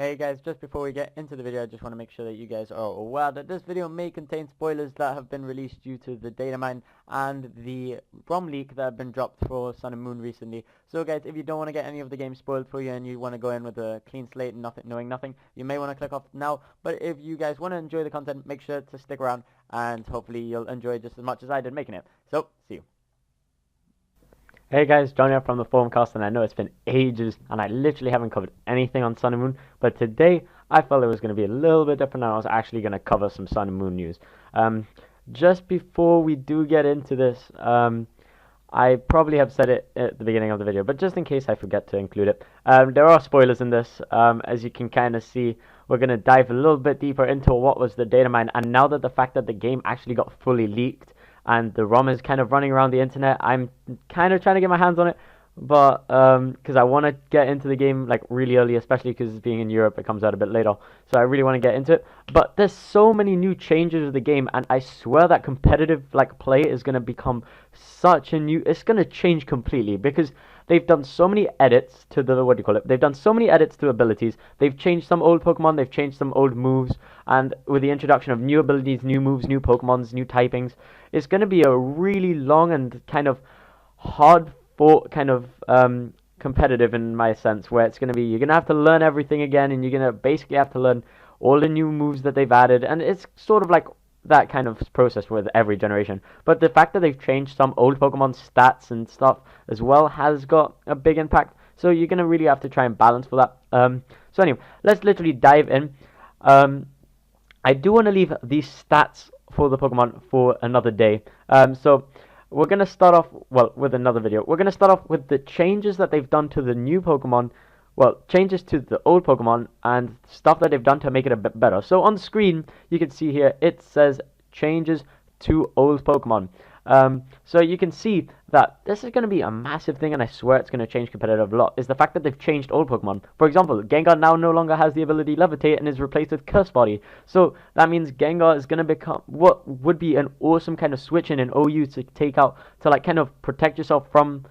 Hey guys, just before we get into the video, I just want to make sure that you guys are aware that this video may contain spoilers that have been released due to the data mine and the ROM leak that have been dropped for Sun and Moon recently. So guys, if you don't want to get any of the game spoiled for you and you want to go in with a clean slate and knowing nothing, you may want to click off now. But if you guys want to enjoy the content, make sure to stick around and hopefully you'll enjoy just as much as I did making it. So, see you. Hey guys, John here from the Formcast, and I know it's been ages and I literally haven't covered anything on Sun and Moon, but today I felt it was going to be a little bit different and I was actually going to cover some Sun and Moon news. Just before we do get into this, I probably have said it at the beginning of the video, but just in case I forget to include it, there are spoilers in this. As you can kind of see, we're going to dive a little bit deeper into what was the data mine, and now that the fact that the game actually got fully leaked, and the ROM is kind of running around the internet, I'm kind of trying to get my hands on it, but because I want to get into the game like really early, especially because being in Europe it comes out a bit later, so I really want to get into it. But there's so many new changes to the game, and I swear that competitive like play is going to become such a new, it's going to change completely, because they've done so many edits to the, they've done so many edits to abilities. They've changed some old Pokemon, they've changed some old moves, and with the introduction of new abilities, new moves, new Pokemons, new typings, it's going to be a really long and kind of hard fought kind of competitive in my sense, where it's going to be, you're going to have to learn everything again, and you're going to basically have to learn all the new moves that they've added, and it's sort of like that kind of process with every generation. But the fact that they've changed some old Pokemon stats and stuff as well has got a big impact, so you're going to really have to try and balance for that. So anyway, let's literally dive in. I do want to leave these stats for the Pokemon for another day. So we're going to start off, well, with another video. We're going to start off with the changes that they've done to the new Pokemon, well, changes to the old Pokemon, and stuff that they've done to make it a bit better. So on screen, you can see here, it says changes to old Pokemon. So you can see that this is going to be a massive thing, and I swear it's going to change competitive a lot, is the fact that they've changed old Pokemon. For example, Gengar now no longer has the ability Levitate and is replaced with Curse Body. So that means Gengar is going to become what would be an awesome kind of switch in an OU to take out, to like kind of protect yourself from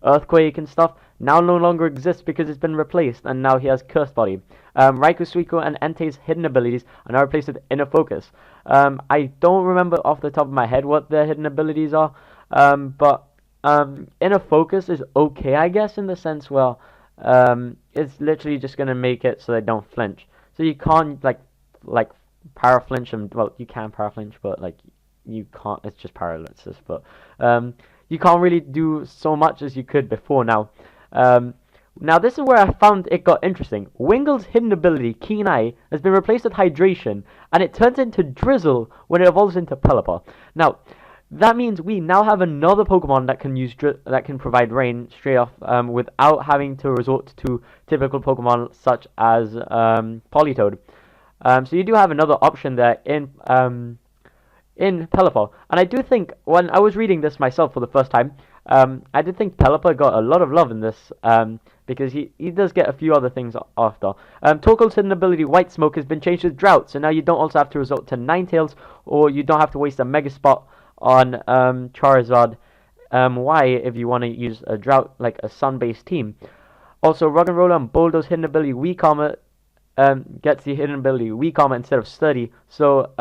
Earthquake and stuff, now no longer exists because it's been replaced, and now he has Curse Body. Raikou, Suicune, and Entei's hidden abilities are now replaced with Inner Focus. I don't remember off the top of my head what their hidden abilities are, but Inner Focus is okay, I guess, in the sense, well, it's literally just going to make it so they don't flinch. So you can't, like para flinch them, well, you can para flinch, but, like, you can't, it's just paralysis, but, you can't really do so much as you could before now. Now this is where I found it got interesting. Wingle's hidden ability, Keen Eye, has been replaced with Hydration, and it turns into Drizzle when it evolves into Pelipper. Now, that means we now have another Pokemon that can use that can provide rain straight off, without having to resort to typical Pokemon such as Politoed. So you do have another option there in Pelipper, and I do think, when I was reading this myself for the first time, I did think Pelipper got a lot of love in this, because he does get a few other things after. Torkoal's hidden ability, White Smoke, has been changed with Drought, so now you don't also have to resort to Ninetales, or you don't have to waste a Mega Spot on Charizard Y if you want to use a Drought, like a Sun-based team. Also, Ruggenroller and Boldo's hidden ability, Weak Armor, gets the hidden ability Weak Armor instead of Sturdy, so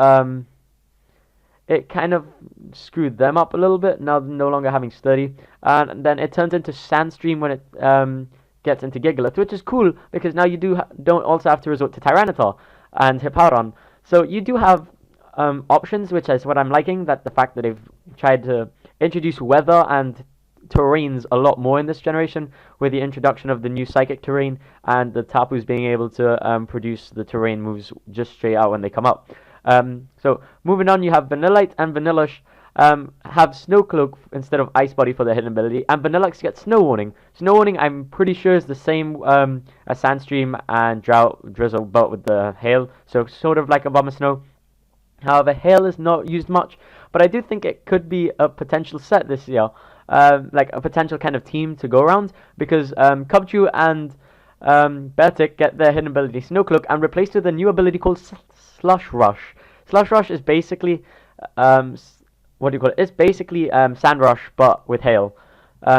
it kind of screwed them up a little bit, now no longer having Sturdy. And then it turns into Sandstream when it gets into Gigalith, which is cool, because now you don't also have to resort to Tyranitar and Hippowdon. So you do have options, which is what I'm liking, that the fact that they've tried to introduce weather and terrains a lot more in this generation, with the introduction of the new Psychic terrain, and the Tapus being able to produce the terrain moves just straight out when they come up. So moving on, you have Vanillite and Vanillush have Snowcloak instead of Ice Body for their hidden ability, and Vanillush gets Snow Warning. Snow Warning, I'm pretty sure, is the same as Sandstream and Drought Drizzle, but with the Hail, so sort of like a Bomb of Snow. However, Hail is not used much, but I do think it could be a potential set this year, like a potential kind of team to go around, because Cubchoo and Beartic get their hidden ability Snowcloak and replaced with a new ability called Slush Rush. Slush Rush is basically It's basically Sand Rush, but with Hail.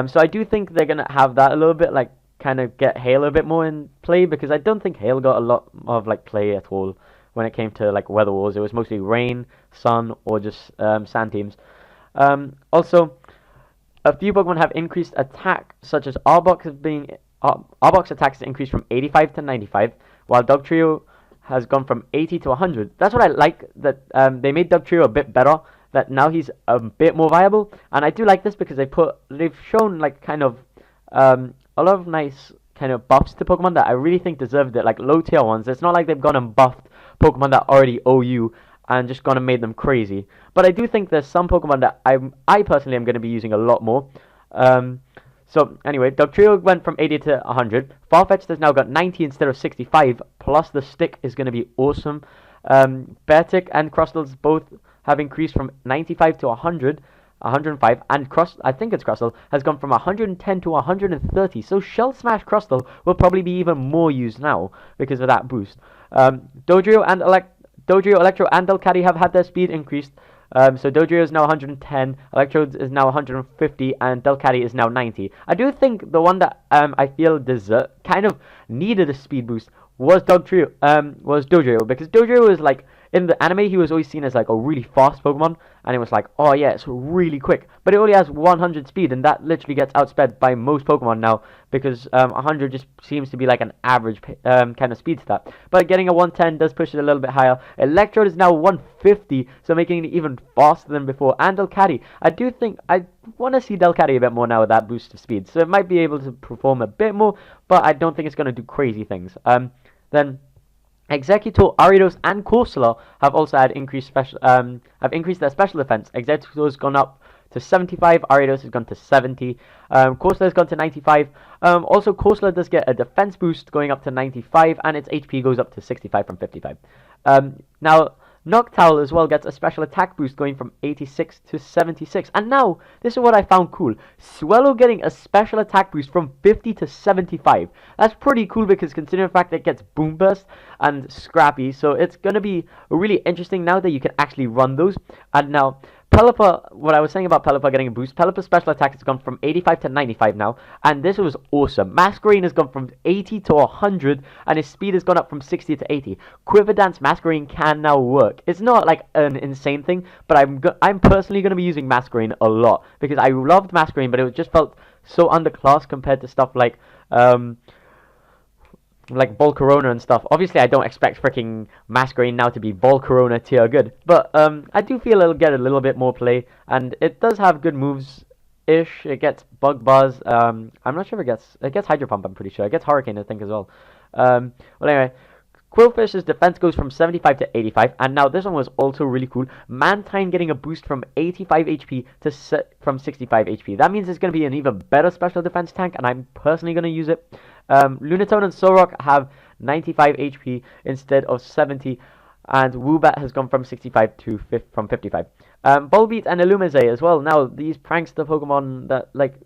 So I do think they're gonna have that a little bit, like kind of get Hail a bit more in play, because I don't think Hail got a lot of like play at all when it came to like weather wars. It was mostly rain, sun, or just sand teams. Also, a few Pokemon have increased attack, such as Arbok's attack has increased from 85 to 95, while Dugtrio has gone from 80 to 100. That's what I like, that they made Dugtrio a bit better, that now he's a bit more viable, and I do like this because they've shown like kind of a lot of nice kind of buffs to Pokemon that I really think deserved it, like low tier ones. It's not like they've gone and buffed Pokemon that already owe you and just gone and made them crazy. But I do think there's some Pokemon that I personally am going to be using a lot more. So anyway, Dugtrio went from 80 to 100. Farfetch'd has now got 90 instead of 65, plus the stick is going to be awesome. Beartic and Crustals both have increased from 95 to 100, 105, and I think it's Crustle, has gone from 110 to 130. So Shell Smash Crustle will probably be even more used now because of that boost. Dodrio, Electro, and Delcatty have had their speed increased. So Dodrio is now 110, Electrode is now 150, and Delcatty is now 90. I do think the one that I feel kind of needed a speed boost was Dodrio, because Dodrio was like, in the anime, he was always seen as like a really fast Pokemon, and it was like, oh yeah, it's really quick. But it only has 100 speed, and that literally gets outsped by most Pokemon now, because 100 just seems to be like an average kind of speed stat. But getting a 110 does push it a little bit higher. Electrode is now 150, so making it even faster than before. And Delcatty, I want to see Delcatty a bit more now with that boost of speed, so it might be able to perform a bit more, but I don't think it's going to do crazy things. Then Executor, Ariados, and Corsola have also had increased their special defense. Executor has gone up to 75, Ariados has gone to 70, Corsola has gone to 95. Also, Corsola does get a defense boost going up to 95, and its HP goes up to 65 from 55. Now, Noctowl as well gets a special attack boost going from 86 to 76. And now, this is what I found cool. Swellow getting a special attack boost from 50 to 75. That's pretty cool, because considering the fact that it gets Boom Burst and Scrappy, so it's going to be really interesting now that you can actually run those. And now, Pelipper, what I was saying about Pelipper getting a boost, Pelipper's special attack has gone from 85 to 95 now, and this was awesome. Masquerain has gone from 80 to 100, and his speed has gone up from 60 to 80. Quiver Dance Masquerain can now work. It's not like an insane thing, but I'm personally going to be using Masquerain a lot, because I loved Masquerain, but it just felt so underclassed compared to stuff like Volcarona and stuff. Obviously, I don't expect freaking Masquerain now to be Volcarona tier good, but I do feel it'll get a little bit more play, and it does have good moves-ish. It gets Bug Buzz. I'm not sure if it gets Hydro Pump, I'm pretty sure. It gets Hurricane, I think, as well. Well, anyway, Quillfish's defense goes from 75 to 85, and now this one was also really cool. Mantine getting a boost from 85 HP from 65 HP. That means it's going to be an even better special defense tank, and I'm personally going to use it. Lunatone and Solrock have 95 HP instead of 70, and Woobat has gone from 65 to from 55. Volbeat and Illumise as well. Now, these prankster Pokemon that like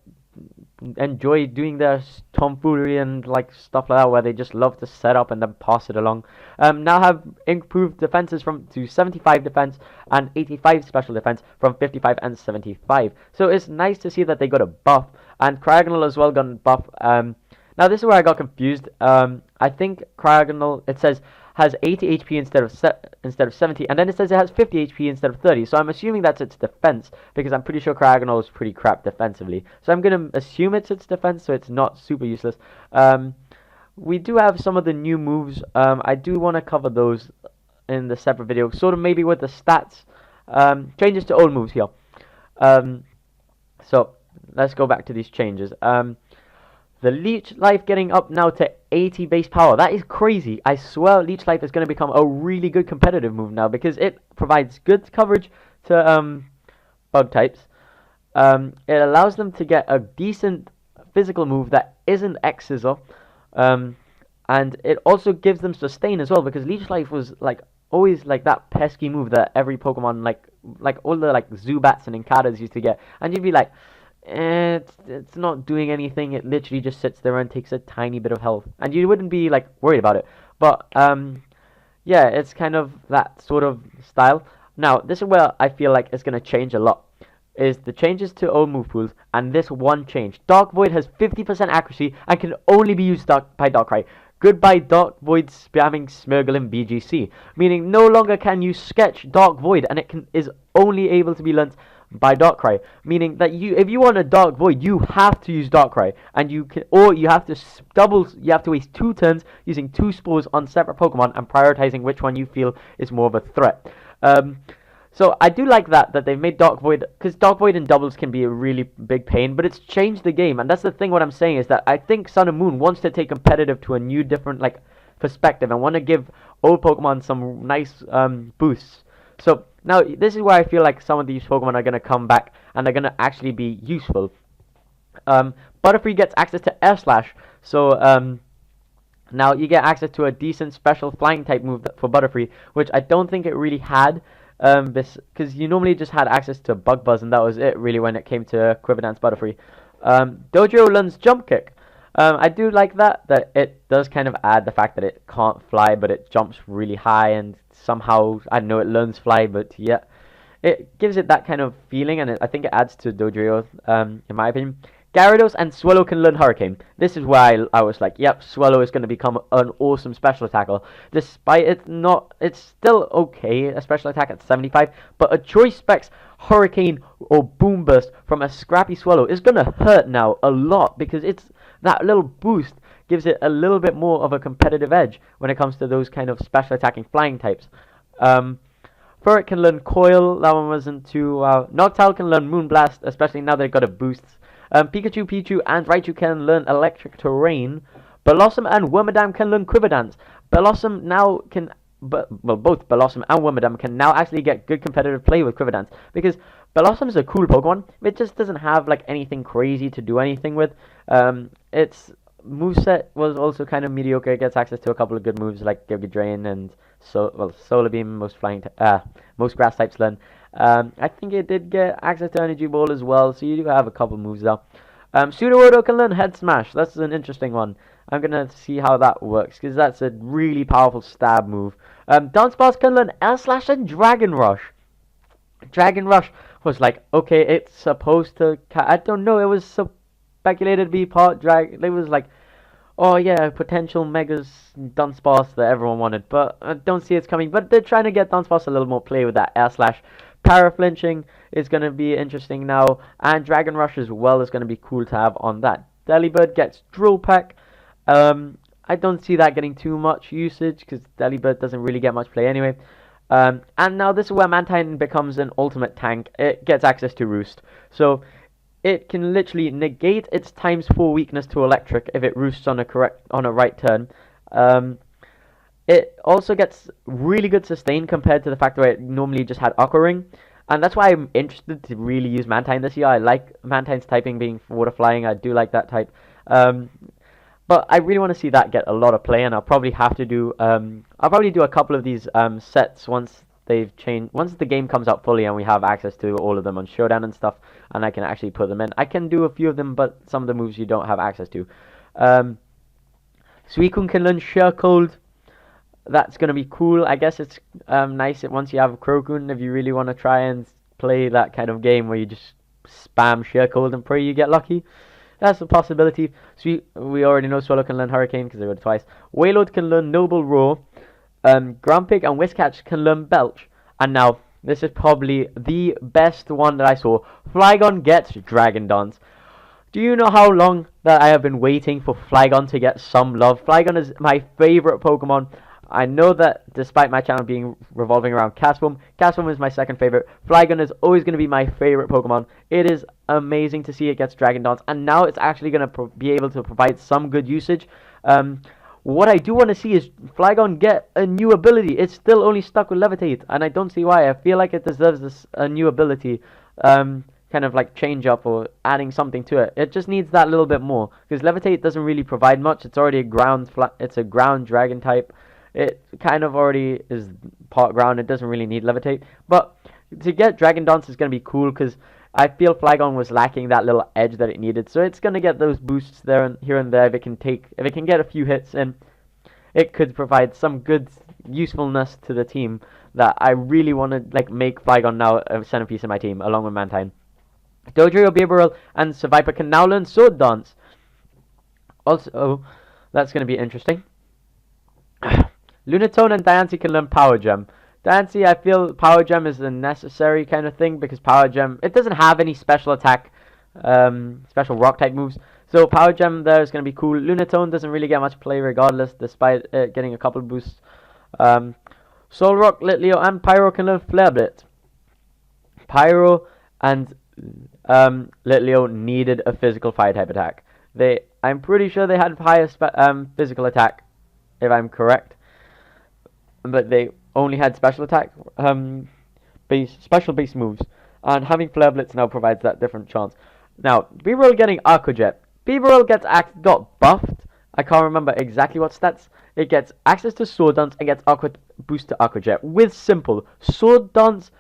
enjoy doing their tomfoolery and like stuff like that, where they just love to set up and then pass it along, now have improved defenses to 75 defense and 85 special defense from 55 and 75. So it's nice to see that they got a buff, and Cryogonal as well got a buff. Now this is where I got confused. I think Cryogonal, it says, has 80 HP instead of 70, and then it says it has 50 HP instead of 30. So I'm assuming that's its defense, because I'm pretty sure Cryogonal is pretty crap defensively. So I'm gonna assume it's its defense, so it's not super useless. We do have some of the new moves. I do want to cover those in the separate video, sort of maybe with the stats. Changes to old moves here. So let's go back to these changes. The Leech Life getting up now to 80 base power. That is crazy. I swear Leech Life is going to become a really good competitive move now, because it provides good coverage to bug types. It allows them to get a decent physical move that isn't X-Scissor. And it also gives them sustain as well, because Leech Life was like always like that pesky move that every Pokemon, like all the like Zubats and Inkadas used to get. And you'd be like, it's not doing anything. It literally just sits there and takes a tiny bit of health, and you wouldn't be like worried about it. But yeah, it's kind of that sort of style. Now this is where I feel like it's gonna change a lot. is the changes to old move pools, and this one change. Dark Void has 50% accuracy and can only be used by Darkrai. Goodbye Dark Void spamming Smeargle in BGC, meaning no longer can you sketch Dark Void, and it is only able to be learnt by Darkrai, meaning that if you want a Dark Void, you have to use Darkrai, and you have to waste 2 turns using 2 spores on separate Pokemon and prioritizing which one you feel is more of a threat. So I do like that they've made Dark Void, because Dark Void in doubles can be a really big pain, but it's changed the game, and that's the thing. What I'm saying is that I think Sun and Moon wants to take competitive to a new, different perspective, and want to give old Pokemon some nice boosts. So now this is where I feel like some of these Pokemon are going to come back, and they're going to actually be useful. Butterfree gets access to Air Slash, so now you get access to a decent special flying type move for Butterfree, which I don't think it really had. Because you normally just had access to Bug Buzz, and that was it really when it came to Quiver Dance Butterfree. Dojo learns Jump Kick. I do like that it does kind of add the fact that it can't fly, but it jumps really high, and somehow, I don't know, it learns Fly, but yeah. It gives it that kind of feeling, and I think it adds to Dojo, in my opinion. Gyarados and Swallow can learn Hurricane. This is where I was like, yep, Swallow is going to become an awesome special attacker. Despite it's still okay, a special attack at 75, but a Choice Specs Hurricane or Boom Burst from a scrappy Swallow is going to hurt now a lot, because that little boost gives it a little bit more of a competitive edge when it comes to those kind of special attacking flying types. Furret can learn Coil, that one wasn't too Noctowl can learn Moonblast, especially now they've got a boost. Pikachu, Pichu, and Raichu can learn Electric Terrain. Blossom and Wormadam can learn Quiver Dance. Blossom now can, both Blossom and Wormadam can now actually get good competitive play with Quiver Dance, because Blossom is a cool Pokemon. It just doesn't have anything crazy to do anything with. Its moveset was also kind of mediocre. It gets access to a couple of good moves like Giga Drain and Solar Beam. Most grass types learn. I think it did get access to Energy Ball as well, so you do have a couple moves there. Sudowoodo can learn Head Smash. That's an interesting one. I'm going to see how that works, because that's a really powerful stab move. Dunsparce can learn Air Slash and Dragon Rush. Dragon Rush was okay, it's supposed to... I don't know, it was speculated to be part Dragon... It was oh yeah, potential Megas Dunsparce that everyone wanted, but I don't see it's coming. But they're trying to get Dunsparce a little more play with that Air Slash. Paraflinching is going to be interesting now, and Dragon Rush as well is going to be cool to have on that. Delibird gets Drill Peck. I don't see that getting too much usage, because Delibird doesn't really get much play anyway. And now this is where Mantine becomes an ultimate tank. It gets access to Roost, so it can literally negate its ×4 weakness to Electric if it roosts on a right turn. It also gets really good sustain compared to the fact that it normally just had Aqua Ring. And that's why I'm interested to really use Mantine this year. I like Mantine's typing being water flying. I do like that type. But I really want to see that get a lot of play, and I'll probably have to do a couple of these sets once the game comes out fully and we have access to all of them on Showdown and stuff, and I can actually put them in. I can do a few of them, but some of the moves you don't have access to. Suicune can learn Sheer Cold. That's going to be cool. I guess it's nice once you have Crocoon, if you really want to try and play that kind of game where you just spam Sheer Cold and pray you get lucky. That's a possibility. We already know Swallow can learn Hurricane because they got it twice. Wailord can learn Noble Roar. Grumpig and Whiscash can learn Belch. And now, this is probably the best one that I saw. Flygon gets Dragon Dance. Do you know how long that I have been waiting for Flygon to get some love? Flygon is my favorite Pokemon. I know that despite my channel being revolving around Castform is my second favorite. Flygon is always going to be my favorite Pokemon. It is amazing to see it gets Dragon Dance, and now it's actually going to be able to provide some good usage. What I do want to see is Flygon get a new ability. It's still only stuck with Levitate, and I don't see why. I feel like it deserves a new ability, kind of like change up or adding something to it. It just needs that little bit more, because Levitate doesn't really provide much. It's already it's a ground dragon type. It kind of already is part ground. It doesn't really need Levitate. But to get Dragon Dance is going to be cool, because I feel Flygon was lacking that little edge that it needed. So it's going to get those boosts there and here and there. If it can get a few hits in, it could provide some good usefulness to the team that I really want to make Flygon now a centerpiece of my team along with Mantine. Dodrio, Bibarel, and Seviper can now learn Sword Dance. Also, that's going to be interesting. Lunatone and Diancie can learn Power Gem. Diancie, I feel Power Gem is a necessary kind of thing because Power Gem, it doesn't have any special attack, special rock type moves. So Power Gem there is going to be cool. Lunatone doesn't really get much play regardless, despite it getting a couple of boosts. Solrock, Litleo, and Pyro can learn Flare Blitz. Pyro and Litleo needed a physical fire type attack. I'm pretty sure they had higher physical attack, if I'm correct, but they only had special attack, special base moves, and having Flare Blitz now provides that different chance. Now, Bibarel getting Aqua Jet. Bibarel got buffed. I can't remember exactly what stats. It gets access to Sword Dance and gets boost to Aqua Jet with simple Sword Dance.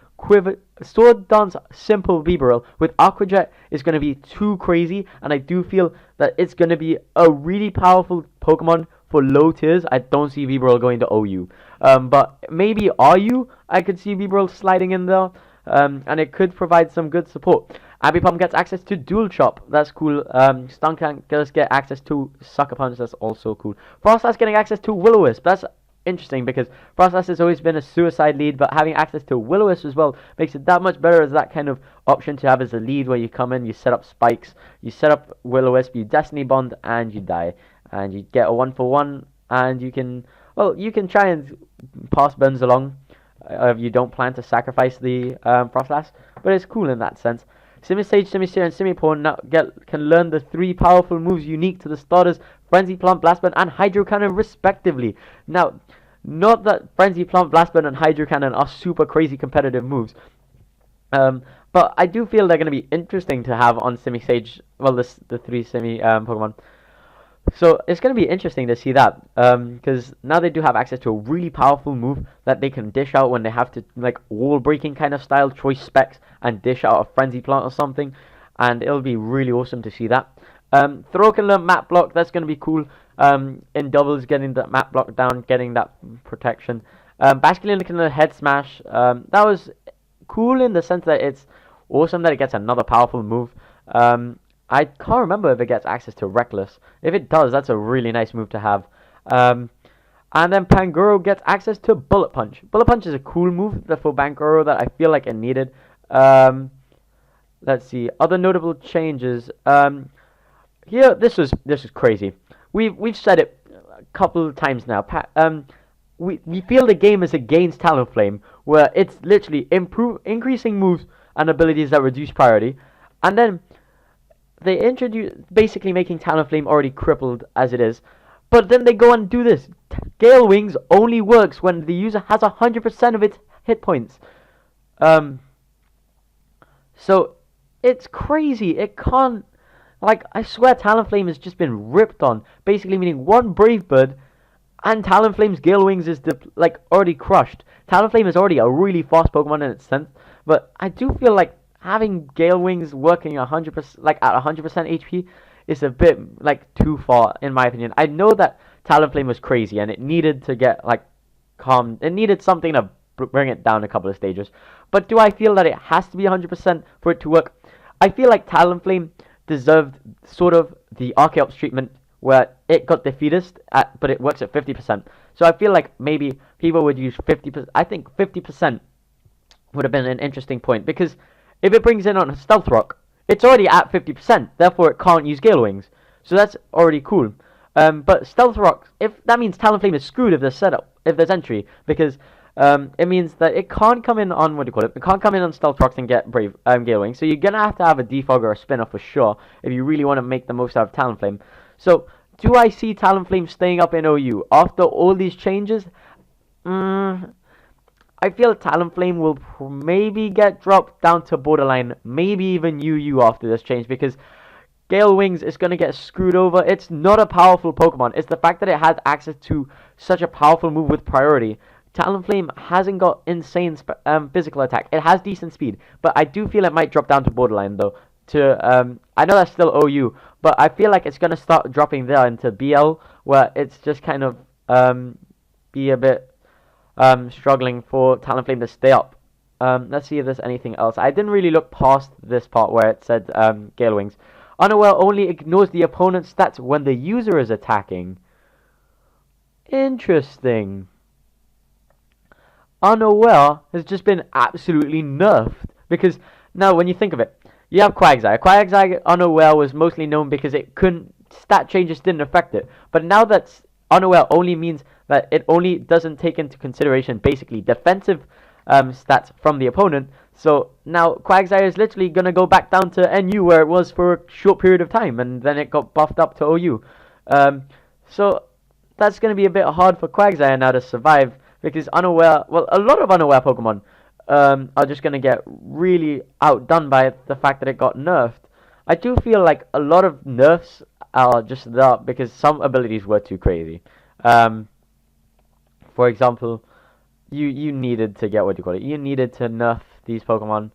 Sword Dance simple Bibarel with Aqua Jet is going to be too crazy, and I do feel that it's going to be a really powerful Pokemon for low tiers. I don't see Bibarel going to OU, but maybe RU I could see Bibarel sliding in there, and it could provide some good support. Ambipom gets access to Dual Chop, that's cool. Stunkank does get access to Sucker Punch, that's also cool. Frostlass getting access to Will-O-Wisp, that's interesting because Frostlass has always been a suicide lead, but having access to Will-O-Wisp as well makes it that much better as that kind of option to have as a lead where you come in, you set up spikes, you set up Will-O-Wisp, you Destiny Bond, and you die. And you get a 1-for-1, and you can try and pass burns along if you don't plan to sacrifice the Frostlass, but it's cool in that sense. Simisage, Simisear, and Simipour now can learn the 3 powerful moves unique to the starters, Frenzy Plant, Blast Burn, and Hydro Cannon respectively. Now, not that Frenzy Plant, Blast Burn, and Hydro Cannon are super crazy competitive moves, but I do feel they're going to be interesting to have on Simisage, well, the 3 Simi Pokemon. So it's going to be interesting to see that, because now they do have access to a really powerful move that they can dish out when they have to, like, wall breaking kind of style, choice specs, and dish out a Frenzy Plant or something, and it'll be really awesome to see that. Throw can learn Map Block, that's going to be cool, in doubles, getting that Map Block down, getting that protection. Basculin can learn Head Smash, that was cool in the sense that it's awesome that it gets another powerful move. I can't remember if it gets access to Reckless. If it does, that's a really nice move to have. And then Pangoro gets access to Bullet Punch. Bullet Punch is a cool move for Pangoro that I feel like it needed. Let's see, other notable changes. Here, this is crazy. We've said it a couple of times now. We feel the game is against Talonflame, where it's literally increasing moves and abilities that reduce priority, and then they introduce basically making Talonflame already crippled as it is, but then they go and do this. Gale Wings only works when the user has 100% of its hit points. So it's crazy. It can't, like, I swear Talonflame has just been ripped on, basically meaning one Brave Bird and Talonflame's Gale Wings is already crushed. Talonflame is already a really fast Pokemon in its sense, but I do feel like having Gale Wings working 100%, like at 100% HP, is a bit too far in my opinion. I know that Talonflame was crazy and it needed to get calm. It needed something to bring it down a couple of stages. But do I feel that it has to be 100% for it to work? I feel like Talonflame deserved sort of the Archeops treatment where it got defeatist but it works at 50%. So I feel like maybe people would use 50%. I think 50% would have been an interesting point, because if it brings in on a Stealth Rock, it's already at 50%, therefore it can't use Gale Wings. So that's already cool. But Stealth Rock, if that means Talonflame is screwed if there's setup, if there's entry, because it means that it can't come in on, it can't come in on Stealth Rocks and get Gale Wings. So you're going to have a Defog or a Spinner for sure, if you really want to make the most out of Talonflame. So, do I see Talonflame staying up in OU after all these changes? I feel Talonflame will maybe get dropped down to borderline, maybe even UU after this change, because Gale Wings is going to get screwed over. It's not a powerful Pokemon. It's the fact that it has access to such a powerful move with priority. Talonflame hasn't got insane physical attack. It has decent speed, but I do feel it might drop down to borderline though. I know that's still OU, but I feel like it's going to start dropping there into BL, where it's just kind of be a bit struggling for Talonflame to stay up. Let's see if there's anything else. I didn't really look past this part where it said Gale Wings. Unaware only ignores the opponent's stats when the user is attacking. Interesting. Unaware has just been absolutely nerfed. Because now when you think of it, you have Quagsire. Quagsire Unaware was mostly known because it couldn't, stat changes didn't affect it. But now that's Unaware only means that it only doesn't take into consideration basically defensive stats from the opponent. So now Quagsire is literally going to go back down to NU where it was for a short period of time, and then it got buffed up to OU. So that's going to be a bit hard for Quagsire now to survive, because Unaware, well, a lot of Unaware Pokemon are just going to get really outdone by the fact that it got nerfed. I do feel like a lot of nerfs are just there because some abilities were too crazy. For example, you needed to get, what do you call it? You needed to nerf these Pokemon.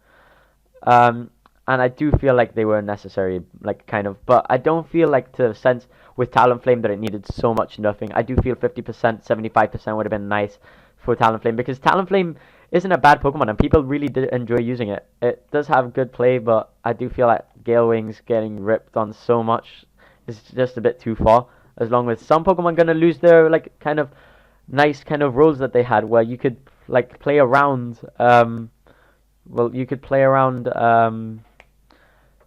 And I do feel like they were necessary, like, kind of. But I don't feel like, to a sense, with Talonflame that it needed so much nerfing. I do feel 50%, 75% would have been nice for Talonflame, because Talonflame isn't a bad Pokemon, and people really did enjoy using it. It does have good play, but I do feel like Gale Wings getting ripped on so much is just a bit too far. As long as some Pokemon gonna lose their, like, kind of nice kind of roles that they had, where you could, like, play around, well, you could play around,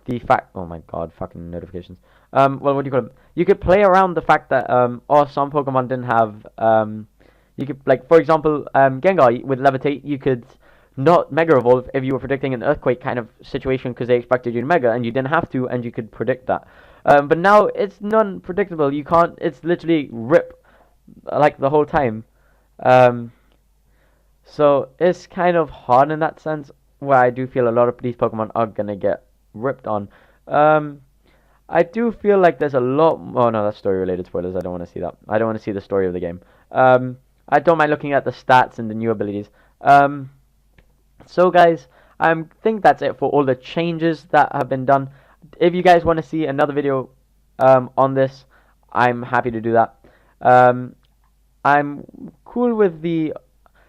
the fact, oh my god, fucking notifications. Well, what do you call them? You could play around the fact that, or some Pokemon didn't have, you could, like, for example, Gengar with Levitate, you could not Mega Evolve if you were predicting an Earthquake kind of situation because they expected you to Mega, and you didn't have to, and you could predict that. But now it's non-predictable. You can't, it's literally rip, like, the whole time. So it's kind of hard in that sense, where I do feel a lot of these Pokemon are gonna get ripped on. I do feel like there's a lot. Oh no, that's story related spoilers. I don't want to see that. I don't want to see the story of the game. I don't mind looking at the stats and the new abilities. So guys, I think that's it for all the changes that have been done. If you guys want to see another video on this, I'm happy to do that. I'm cool with the,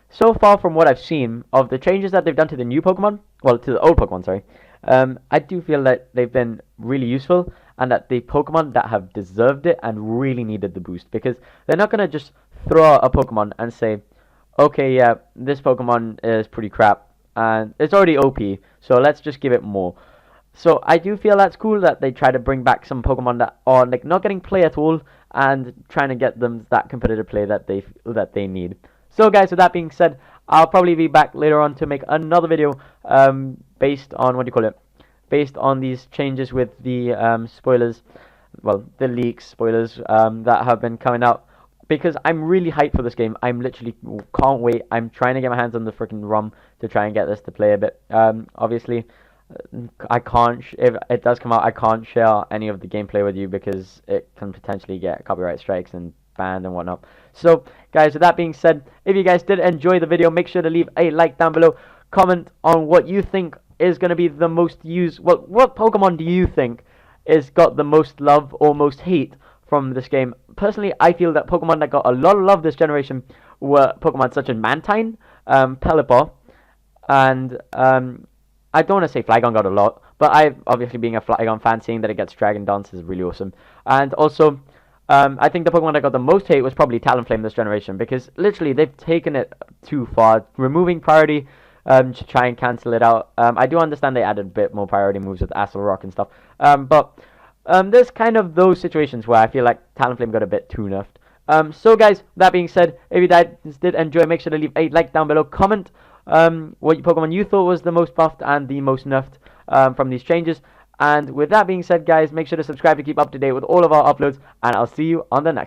so far from what I've seen of the changes that they've done to the new Pokemon, well, to the old Pokemon, sorry. I do feel that they've been really useful, and that the Pokemon that have deserved it and really needed the boost, because they're not going to just throw out a Pokemon and say, okay, yeah, this Pokemon is pretty crap, and it's already OP, so let's just give it more. So I do feel that's cool that they try to bring back some Pokemon that are, like, not getting play at all, and trying to get them that competitive play that they need. So guys, with that being said, I'll probably be back later on to make another video based on, what do you call it, based on these changes with the spoilers, well, the leaks, spoilers that have been coming out, because I'm really hyped for this game. I'm literally can't wait. I'm trying to get my hands on the freaking ROM to try and get this to play a bit. Obviously, I can't, if it does come out, I can't share any of the gameplay with you because it can potentially get copyright strikes and banned and whatnot. So guys, with that being said, if you guys did enjoy the video, make sure to leave a like down below. Comment on what you think is going to be the most used, what Pokemon do you think is got the most love or most hate from this game? Personally, I feel that Pokemon that got a lot of love this generation were Pokemon such as Mantine, Pelipper, and I don't want to say Flygon got a lot, but I, obviously being a Flygon fan, seeing that it gets Dragon Dance is really awesome. And also, I think the Pokemon that got the most hate was probably Talonflame this generation, because literally they've taken it too far, removing priority to try and cancel it out. I do understand they added a bit more priority moves with Asshole Rock and stuff, but there's kind of those situations where I feel like Talonflame got a bit too nerfed. So guys, that being said, if you guys did enjoy, make sure to leave a like down below, comment what Pokemon you thought was the most buffed and the most nerfed from these changes. And with that being said, guys, make sure to subscribe to keep up to date with all of our uploads, and I'll see you on the next one.